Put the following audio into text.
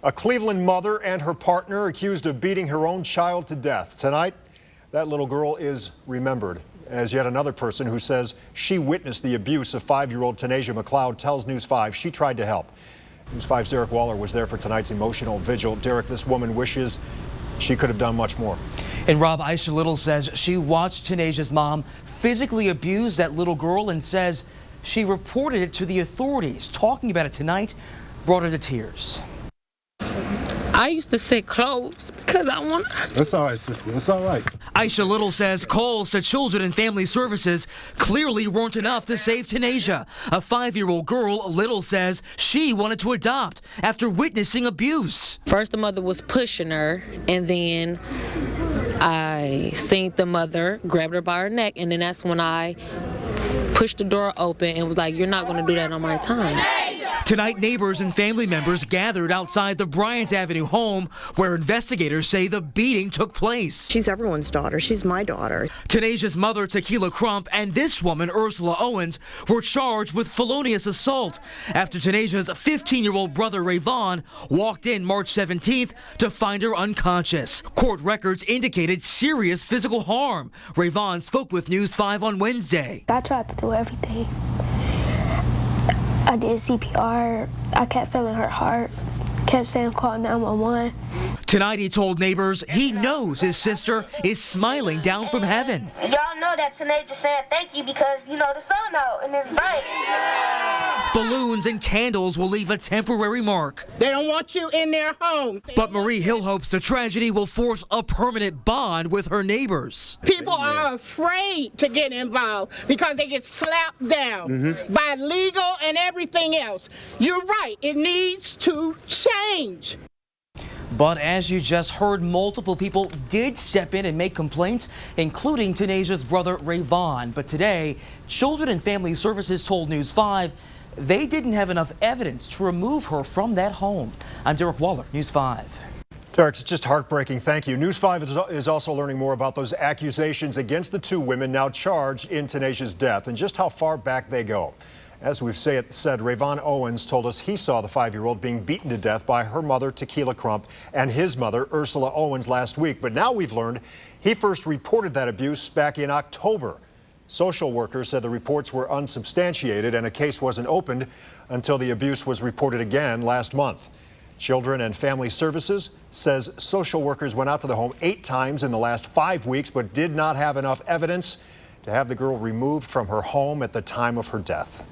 A Cleveland mother and her partner accused of beating her own child to death. Tonight, that little girl is remembered as yet another person who says she witnessed the abuse of 5-year-old Tanasia McCloud tells News 5 she tried to help. News 5's Derick Waller was there for tonight's emotional vigil. Derick, this woman wishes she could have done much more. And Rob, Aisha Little says she watched Tanasia's mom physically abuse that little girl and says she reported it to the authorities. Talking about it tonight brought her to tears. I used to say clothes because I want. That's all right, sister. That's all right. Aisha Little says calls to Children and Family Services clearly weren't enough to save Tanasia. A 5-year-old girl, Little says she wanted to adopt after witnessing abuse. First, the mother was pushing her, and then I seen the mother grabbed her by her neck, and then that's when I pushed the door open and was like, "You're not going to do that on my time." Tonight, neighbors and family members gathered outside the Bryant Avenue home where investigators say the beating took place. She's everyone's daughter. She's my daughter. Tanasia's mother, Tequila Crump, and this woman, Ursula Owens, were charged with felonious assault after Tanasia's 15-year-old brother, Rayvon, walked in March 17th to find her unconscious. Court records indicated serious physical harm. Rayvon spoke with News 5 on Wednesday. I tried to do everything. I did CPR. I kept feeling her heart. Kept saying call 911. Tonight he told neighbors he knows his sister is smiling down from heaven. Y'all know that Tanasia said thank you because, you know, the sun out and it's bright. Balloons and candles will leave a temporary mark. They don't want you in their homes. But Marie Hill hopes the tragedy will force a permanent bond with her neighbors. People are afraid to get involved because they get slapped down by legal and everything else. You're right. It needs to change. But as you just heard, multiple people did step in and make complaints, including Tanasia's brother Rayvon. But today, Children and Family Services told News 5 they didn't have enough evidence to remove her from that home. I'm Derick Waller, News 5. Derick, it's just heartbreaking. Thank you. News 5 is also learning more about those accusations against the two women now charged in Tanasia's death and just how far back they go. As we've said, Rayvon Owens told us he saw the 5-year-old being beaten to death by her mother, Tequila Crump, and his mother, Ursula Owens, last week. But now we've learned he first reported that abuse back in October. Social workers said the reports were unsubstantiated and a case wasn't opened until the abuse was reported again last month. Children and Family Services says social workers went out to the home 8 times in the last 5 weeks but did not have enough evidence to have the girl removed from her home at the time of her death.